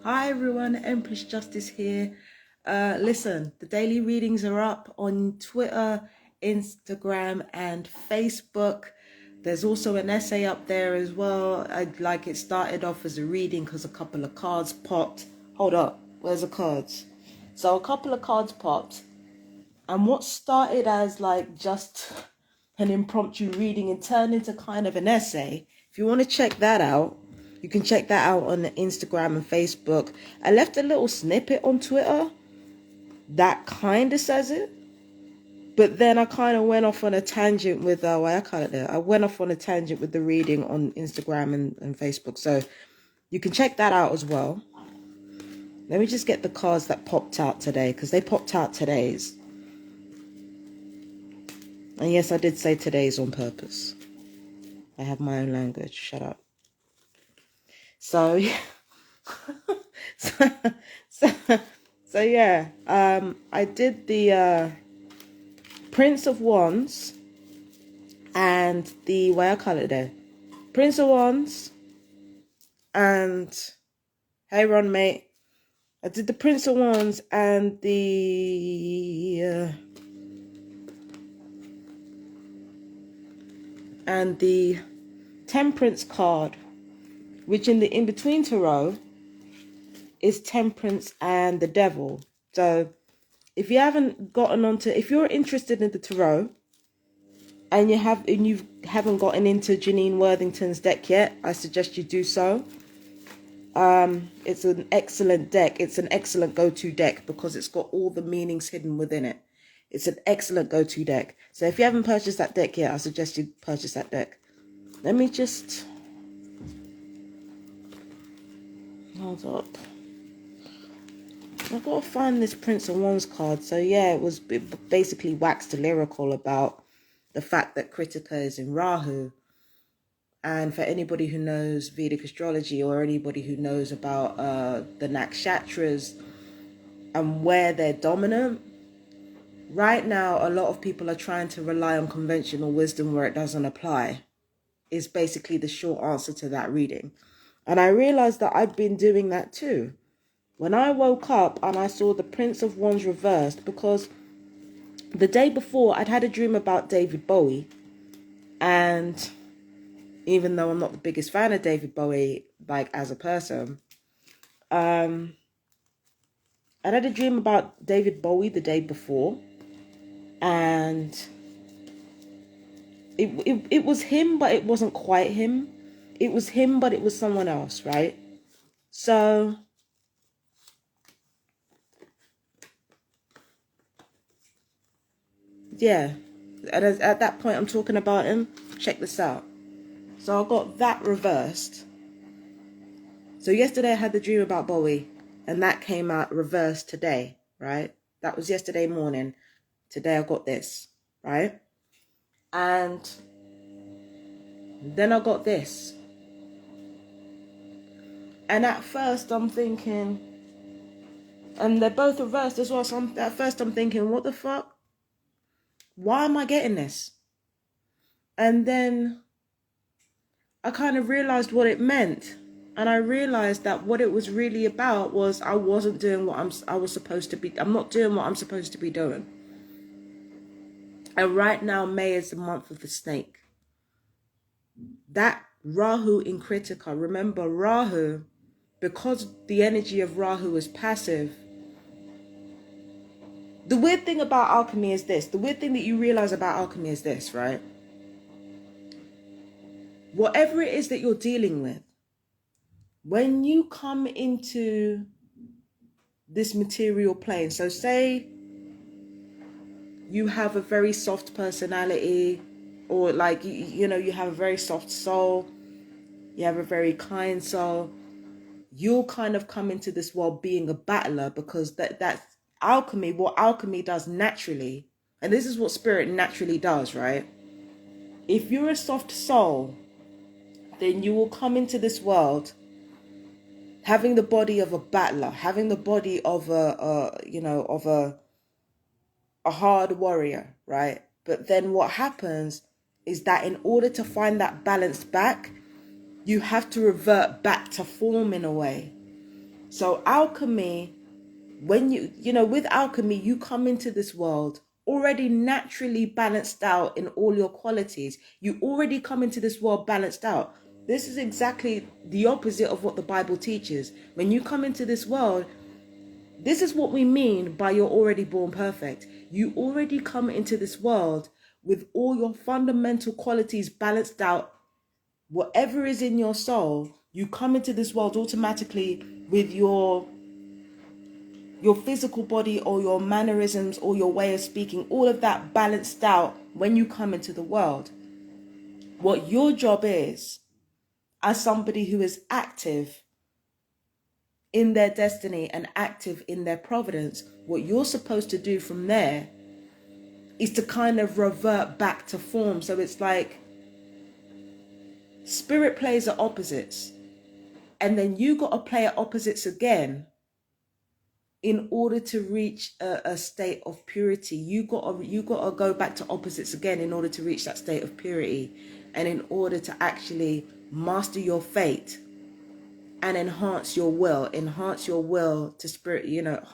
Hi everyone, Empress Justice here. Listen, the daily readings are up on Twitter, Instagram, and Facebook. There's also an essay up there as well. It started off as a reading because a couple of cards popped. Hold up, where's the cards? So a couple of cards popped, and what started as like just an impromptu reading and turned into kind of an essay. If you want to check that out, you can check that out on Instagram and Facebook. I left a little snippet on Twitter that kind of says it, but then I kind of went off on a tangent with I went off on a tangent with the reading on Instagram and Facebook. So you can check that out as well. Let me just get the cards that popped out today, because they popped out today's. And yes, I did say today's on purpose. I have my own language. Shut up. So, yeah. so, so, so yeah. I did the Prince of Wands and the what I call it there. Prince of Wands and hey Ron mate. I did the Prince of Wands and the Temperance card, which in the in-between tarot is Temperance and the Devil. So if you haven't gotten onto, if you're interested in the tarot and you haven't gotten into Janine Worthington's deck yet, I suggest you do so. It's an excellent deck. It's an excellent go-to deck because it's got all the meanings hidden within it. It's an excellent go-to deck. So if you haven't purchased that deck yet, I suggest you purchase that deck. Let me just hold up. I've got to find this Prince of Wands card. So yeah, it basically waxed lyrical about the fact that Kritika is in Rahu. And for anybody who knows Vedic astrology or anybody who knows about the nakshatras and where they're dominant, right now a lot of people are trying to rely on conventional wisdom where it doesn't apply, is basically the short answer to that reading. And I realized that I've been doing that too. When I woke up and I saw the Prince of Wands reversed, because the day before I'd had a dream about David Bowie, and even though I'm not the biggest fan of David Bowie, like as a person, I had a dream about David Bowie the day before, and it was him, but it wasn't quite him. It was him, but it was someone else, right? So yeah, and at that point I'm talking about him. Check this out. So I got that reversed. So yesterday I had the dream about Bowie, and that came out reversed today, right? That was yesterday morning. Today I got this, right? And then I got this. And at first I'm thinking, and they're both reversed as well, so at first I'm thinking, what the fuck? Why am I getting this? And then I kind of realized what it meant. And I realized that what it was really about was I wasn't doing what I was supposed to be. I'm not doing what I'm supposed to be doing. And right now, May is the month of the snake. That Rahu in Kritika, remember Rahu, because the energy of Rahu is passive. The weird thing about alchemy is this. The weird thing that you realize about alchemy is this, right? Whatever it is that you're dealing with, when you come into this material plane, so say you have a very soft personality, or like, you have a very soft soul, you have a very kind soul, you'll kind of come into this world being a battler, because that's alchemy. What alchemy does naturally, and this is what spirit naturally does, right? If you're a soft soul, then you will come into this world having the body of a battler, having the body of a hard warrior, right? But then what happens is that in order to find that balance back, you have to revert back to form in a way. So alchemy, when with alchemy, you come into this world already naturally balanced out in all your qualities. You already come into this world balanced out. This is exactly the opposite of what the Bible teaches. When you come into this world, this is what we mean by you're already born perfect. You already come into this world with all your fundamental qualities balanced out. Whatever is in your soul, you come into this world automatically with your physical body or your mannerisms or your way of speaking, all of that balanced out when you come into the world. What your job is, as somebody who is active in their destiny and active in their providence, what you're supposed to do from there is to kind of revert back to form. So it's like spirit plays at opposites, and then you got to play at opposites again in order to reach a state of purity. You gotta go back to opposites again in order to reach that state of purity, and in order to actually master your fate and enhance your will to spirit,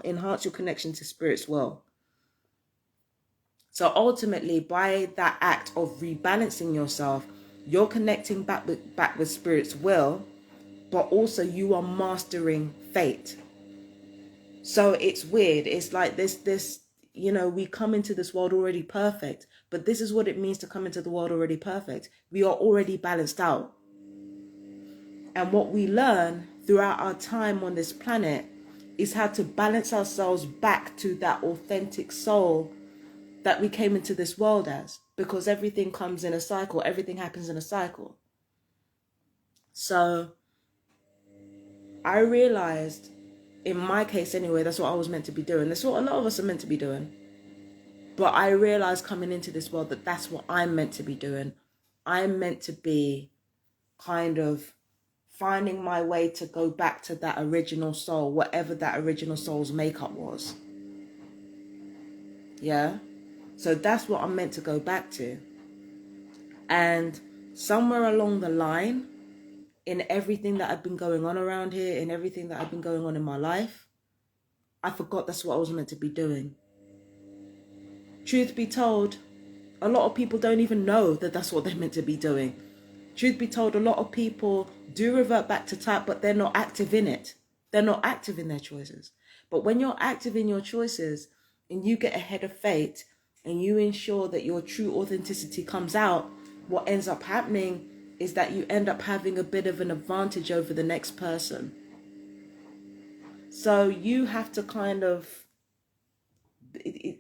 enhance your connection to spirit's will. So ultimately, by that act of rebalancing yourself, you're connecting back with spirit's will, but also you are mastering fate. So it's weird. It's like this, we come into this world already perfect, but this is what it means to come into the world already perfect. We are already balanced out. And what we learn throughout our time on this planet is how to balance ourselves back to that authentic soul that we came into this world as, because everything comes in a cycle. Everything happens in a cycle. So I realized, in my case anyway, that's what I was meant to be doing. That's what a lot of us are meant to be doing. But I realized coming into this world that that's what I'm meant to be doing. I'm meant to be kind of finding my way to go back to that original soul, whatever that original soul's makeup was. Yeah? So that's what I'm meant to go back to. And somewhere along the line, in everything that had been going on around here, in everything that had been going on in my life, I forgot that's what I was meant to be doing. Truth be told, a lot of people don't even know that that's what they're meant to be doing. Truth be told, a lot of people do revert back to type, but they're not active in it. They're not active in their choices. But when you're active in your choices and you get ahead of fate and you ensure that your true authenticity comes out, what ends up happening is that you end up having a bit of an advantage over the next person. So you have to kind of,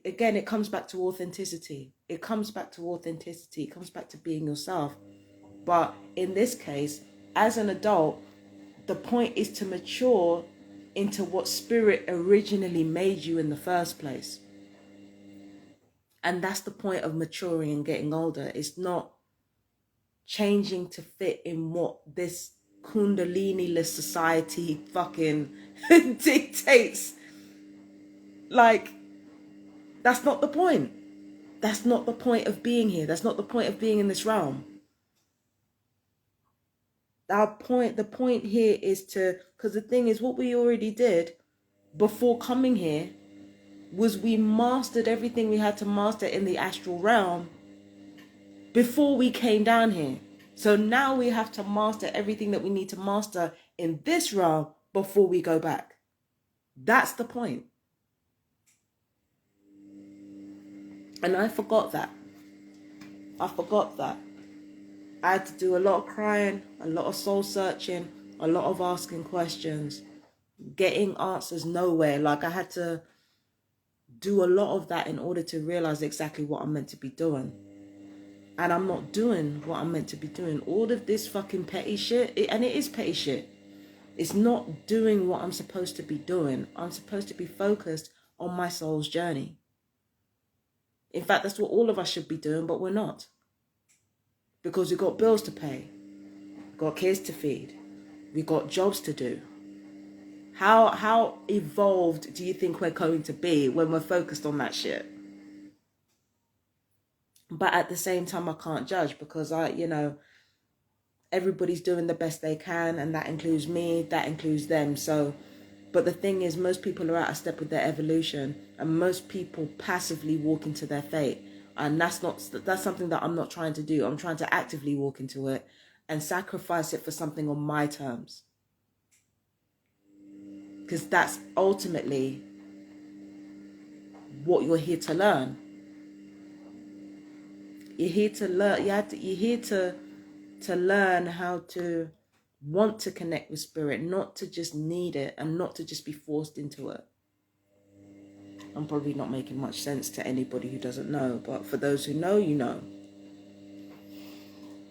again, it comes back to authenticity. It comes back to authenticity. It comes back to being yourself. But in this case, as an adult, the point is to mature into what spirit originally made you in the first place. And that's the point of maturing and getting older. It's not changing to fit in what this kundalini-less society fucking dictates. Like, that's not the point. That's not the point of being here. That's not the point of being in this realm. The point here is to, because the thing is, what we already did before coming here was we mastered everything we had to master in the astral realm before we came down here. So now we have to master everything that we need to master in this realm before we go back. That's the point. And I forgot that. I had to do a lot of crying, a lot of soul searching, a lot of asking questions, getting answers nowhere. Like, I had to do a lot of that in order to realize exactly what I'm meant to be doing. And I'm not doing what I'm meant to be doing. All of this fucking petty shit, and it is petty shit. It's not doing what I'm supposed to be doing. I'm supposed to be focused on my soul's journey. In fact, that's what all of us should be doing, but we're not. Because we've got bills to pay. We've got kids to feed. We've got jobs to do. How evolved do you think we're going to be when we're focused on that shit? But at the same time, I can't judge, because everybody's doing the best they can, and that includes me, that includes them. So But the thing is, most people are out of step with their evolution, and most people passively walk into their fate. And that's something that I'm not trying to do. I'm trying to actively walk into it and sacrifice it for something on my terms. Because that's ultimately what you're here to learn. You're here to learn. You're here to learn how to want to connect with spirit, not to just need it and not to just be forced into it. I'm probably not making much sense to anybody who doesn't know, but for those who know, you know.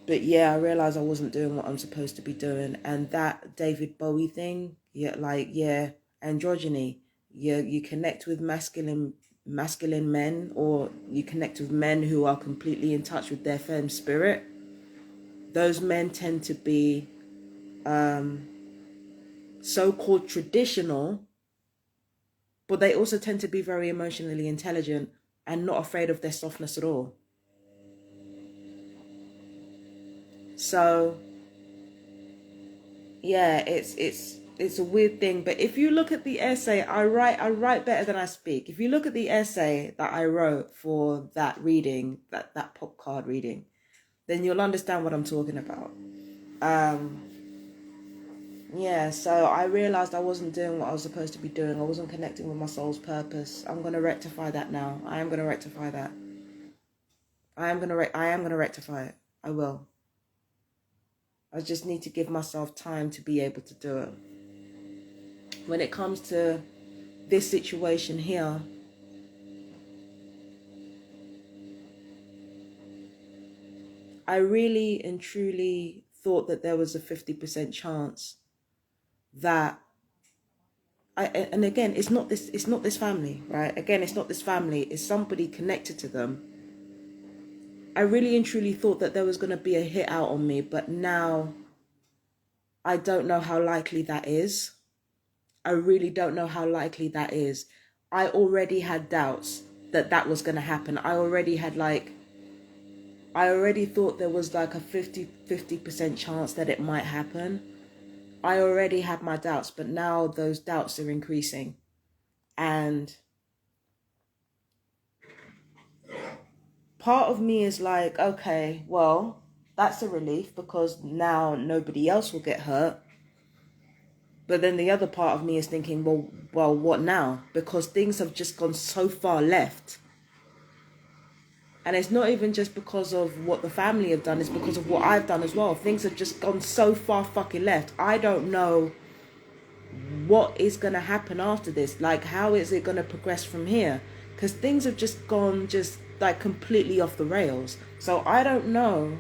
But yeah, I realized I wasn't doing what I'm supposed to be doing. And that David Bowie thing, androgyny. You connect with masculine men, or you connect with men who are completely in touch with their femme spirit. Those men tend to be so-called traditional, but they also tend to be very emotionally intelligent and not afraid of their softness at all. So yeah, it's a weird thing. But if you look at the essay, I write better than I speak. If you look at the essay that I wrote for that reading, that pop card reading, then you'll understand what I'm talking about. Yeah, so I realized I wasn't doing what I was supposed to be doing. I wasn't connecting with my soul's purpose. I'm going to rectify that now. I am going to rectify that. I am going to rectify it. I will. I just need to give myself time to be able to do it. When it comes to this situation here, I really and truly thought that there was a 50% chance that and again, it's not this family, right? Again, it's not this family, it's somebody connected to them. I really and truly thought that there was going to be a hit out on me, but now I don't know how likely that is. I really don't know how likely that is. I already had doubts that was going to happen. I already thought there was like a 50% chance that it might happen. I already had my doubts, but now those doubts are increasing. And part of me is like, okay, well, that's a relief because now nobody else will get hurt. But then the other part of me is thinking, well, what now? Because things have just gone so far left. And it's not even just because of what the family have done, it's because of what I've done as well. Things have just gone so far fucking left. I don't know what is going to happen after this. Like, how is it going to progress from here? Because things have just gone like completely off the rails. So I don't know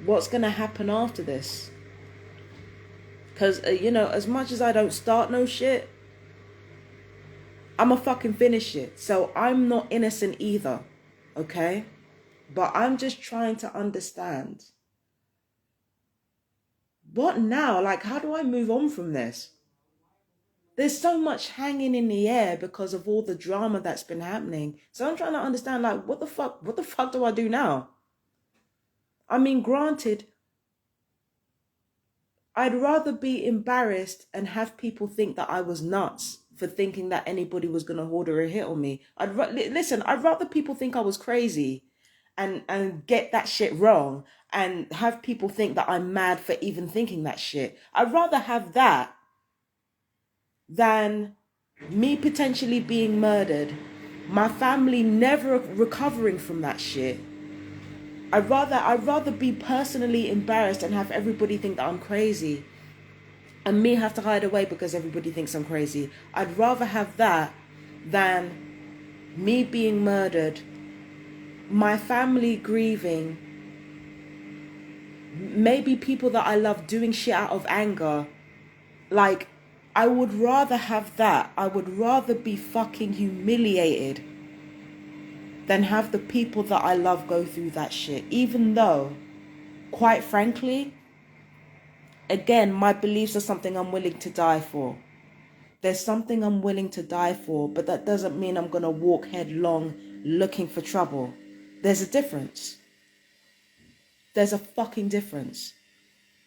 what's going to happen after this. Because, as much as I don't start no shit, I'm a fucking finish it. So I'm not innocent either. Okay? But I'm just trying to understand. What now? Like, how do I move on from this? There's so much hanging in the air because of all the drama that's been happening. So I'm trying to understand, like, what the fuck do I do now? I mean, granted, I'd rather be embarrassed and have people think that I was nuts for thinking that anybody was going to order a hit on me. I'd rather people think I was crazy and get that shit wrong and have people think that I'm mad for even thinking that shit. I'd rather have that than me potentially being murdered, my family never recovering from that shit. I'd rather be personally embarrassed and have everybody think that I'm crazy and me have to hide away because everybody thinks I'm crazy. I'd rather have that than me being murdered, my family grieving, maybe people that I love doing shit out of anger. Like, I would rather have that. I would rather be fucking humiliated than have the people that I love go through that shit. Even though, quite frankly, again, my beliefs are something I'm willing to die for. There's something I'm willing to die for, but that doesn't mean I'm going to walk headlong looking for trouble. There's a difference. There's a fucking difference.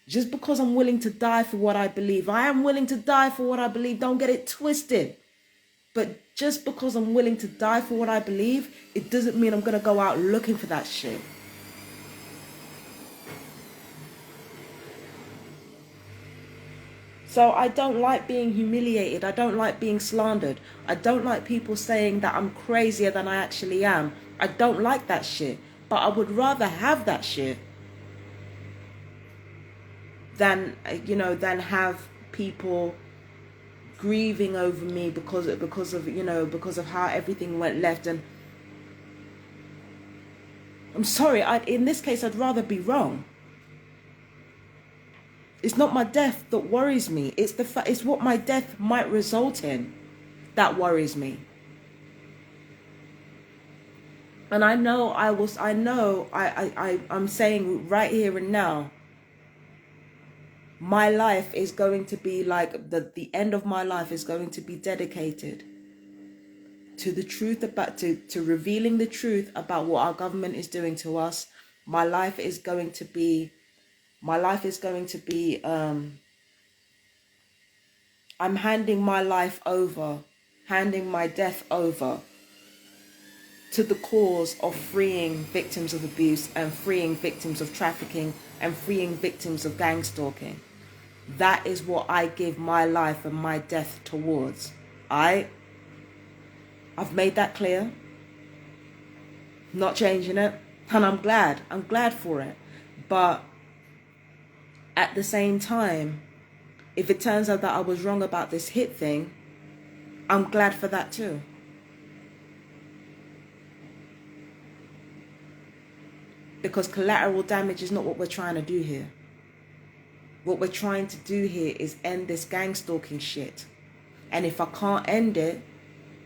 Just because I'm willing to die for what I believe, I am willing to die for what I believe. Don't get it twisted. But just because I'm willing to die for what I believe, it doesn't mean I'm going to go out looking for that shit. So I don't like being humiliated. I don't like being slandered. I don't like people saying that I'm crazier than I actually am. I don't like that shit. But I would rather have that shit than, than have people grieving over me because of how everything went left. And I'm sorry, in this case I'd rather be wrong. It's not my death that worries me. It's what my death might result in that worries me. And I'm saying right here and now, my life is going to be like the end of my life is going to be dedicated to the truth to revealing the truth about what our government is doing to us. My life is going to be I'm handing my death over to the cause of freeing victims of abuse and freeing victims of trafficking and freeing victims of gang stalking. That is what I give my life and my death towards. I've made that clear. Not changing it. And I'm glad for it. But at the same time, if it turns out that I was wrong about this hit thing, I'm glad for that too. Because collateral damage is not what we're trying to do here. What we're trying to do here is end this gang stalking shit. And if I can't end it,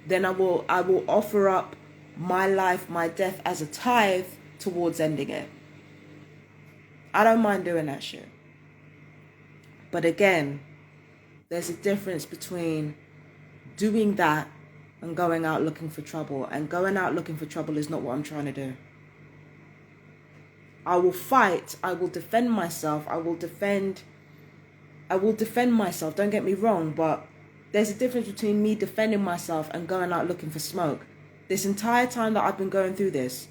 then I will offer up my life, my death as a tithe towards ending it. I don't mind doing that shit. But again, there's a difference between doing that and going out looking for trouble. And going out looking for trouble is not what I'm trying to do. I will fight. I will defend myself. I will defend myself. Don't get me wrong, but there's a difference between me defending myself and going out looking for smoke. This entire time that I've been going through this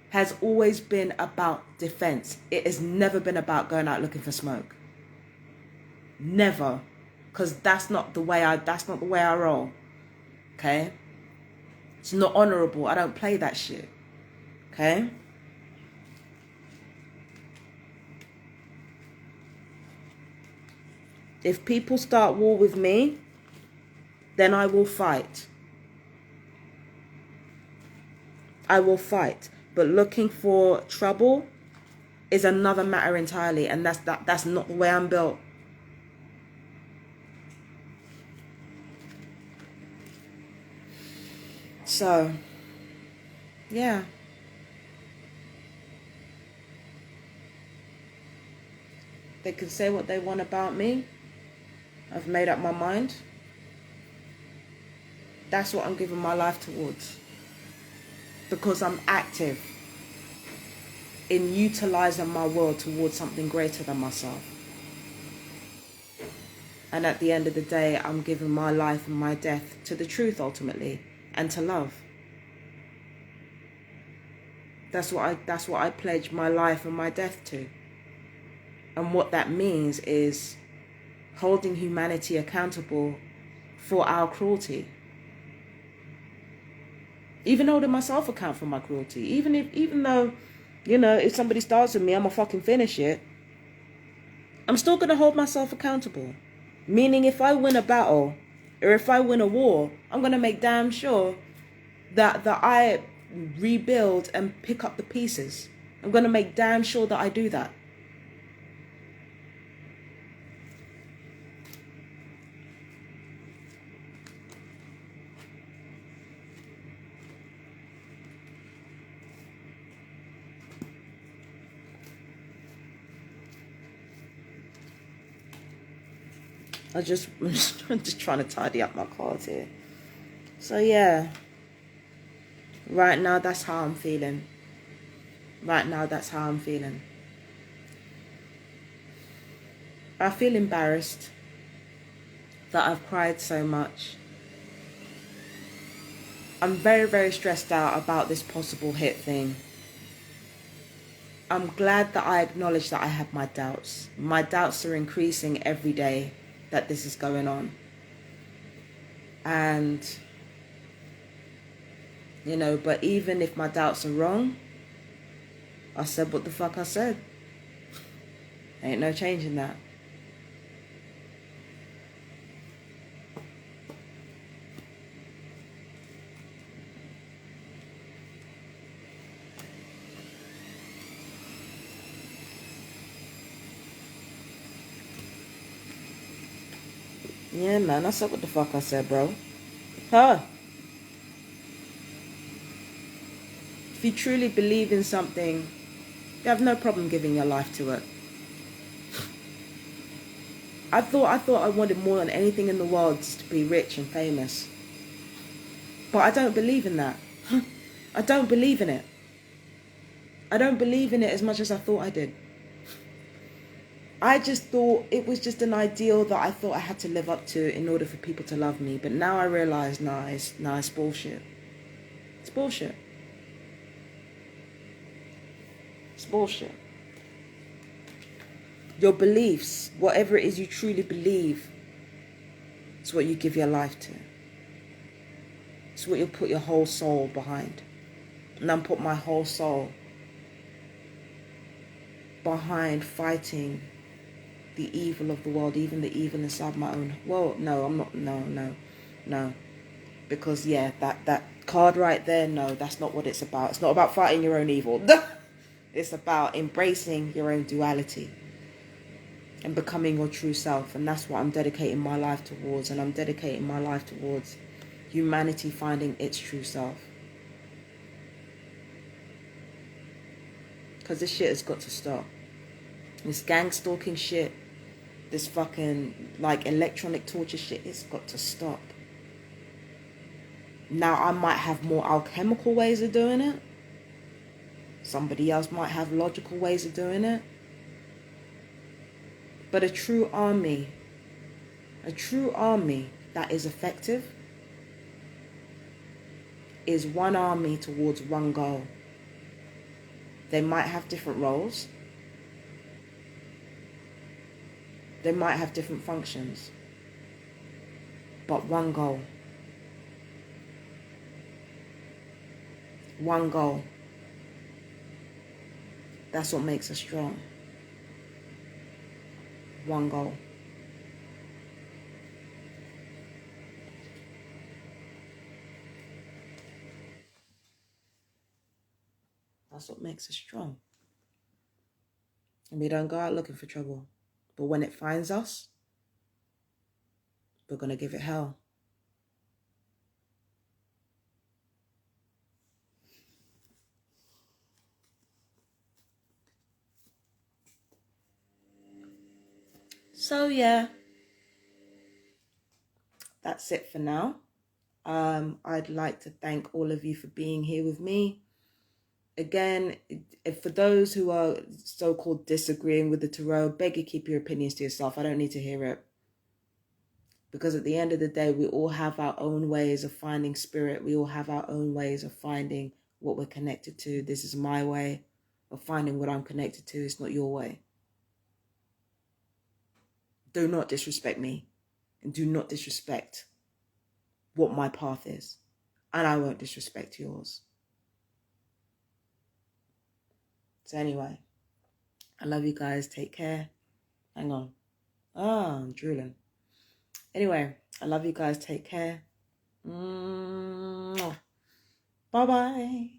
has always been about defense. It has never been about going out looking for smoke. Never. Because that's not the way I roll. Okay? It's not honorable. I don't play that shit. Okay? If people start war with me, then I will fight. I will fight. But looking for trouble is another matter entirely. And that's not the way I'm built. So, yeah. They can say what they want about me. I've made up my mind. That's what I'm giving my life towards. Because I'm active in utilizing my will towards something greater than myself. And at the end of the day, I'm giving my life and my death to the truth ultimately, and to love. That's what I pledge my life and my death to. And what that means is holding humanity accountable for our cruelty. Even holding myself accountable for my cruelty. Even though, if somebody starts with me, I'm gonna fucking finish it. I'm still gonna hold myself accountable. Meaning if I win a battle or if I win a war, I'm gonna make damn sure that I rebuild and pick up the pieces. I'm gonna make damn sure that I do that. I'm just trying to tidy up my cards here. So yeah, right now that's how I'm feeling. I feel embarrassed that I've cried so much. I'm very, very stressed out about this possible hit thing. I'm glad that I acknowledge that I have my doubts. My doubts are increasing every day that this is going on. And, you know, but even if my doubts are wrong, I said what the fuck I said. Ain't no changing that. Yeah, man, I said what the fuck I said, bro. Huh? If you truly believe in something, you have no problem giving your life to it. I thought I wanted more than anything in the world to be rich and famous. But I don't believe in that. I don't believe in it. I don't believe in it as much as I thought I did. I just thought it was just an ideal that I thought I had to live up to in order for people to love me. But now I realize, it's bullshit. It's bullshit. It's bullshit. Your beliefs, whatever it is you truly believe, it's what you give your life to. It's what you put your whole soul behind. And I put my whole soul behind fighting the evil of the world, even the evil inside my own. Well, no, I'm not. No. Because, yeah, that card right there, no, that's not what it's about. It's not about fighting your own evil. It's about embracing your own duality and becoming your true self. And that's what I'm dedicating my life towards. And I'm dedicating my life towards humanity finding its true self. Because this shit has got to stop. This gang stalking shit, this fucking, like, electronic torture shit, it's got to stop. Now, I might have more alchemical ways of doing it. Somebody else might have logical ways of doing it. But a true army that is effective is one army towards one goal. They might have different roles. They might have different functions. But one goal. One goal. That's what makes us strong. One goal. That's what makes us strong. And we don't go out looking for trouble. But when it finds us, we're going to give it hell. So, yeah. That's it for now. I'd like to thank all of you for being here with me. Again, for those who are so-called disagreeing with the tarot, beg you keep your opinions to yourself. I don't need to hear it. Because at the end of the day, we all have our own ways of finding spirit. We all have our own ways of finding what we're connected to. This is my way of finding what I'm connected to. It's not your way. Do not disrespect me. And do not disrespect what my path is. And I won't disrespect yours. So anyway, I love you guys. Take care. Hang on. I'm drooling. Anyway, I love you guys. Take care. Bye-bye.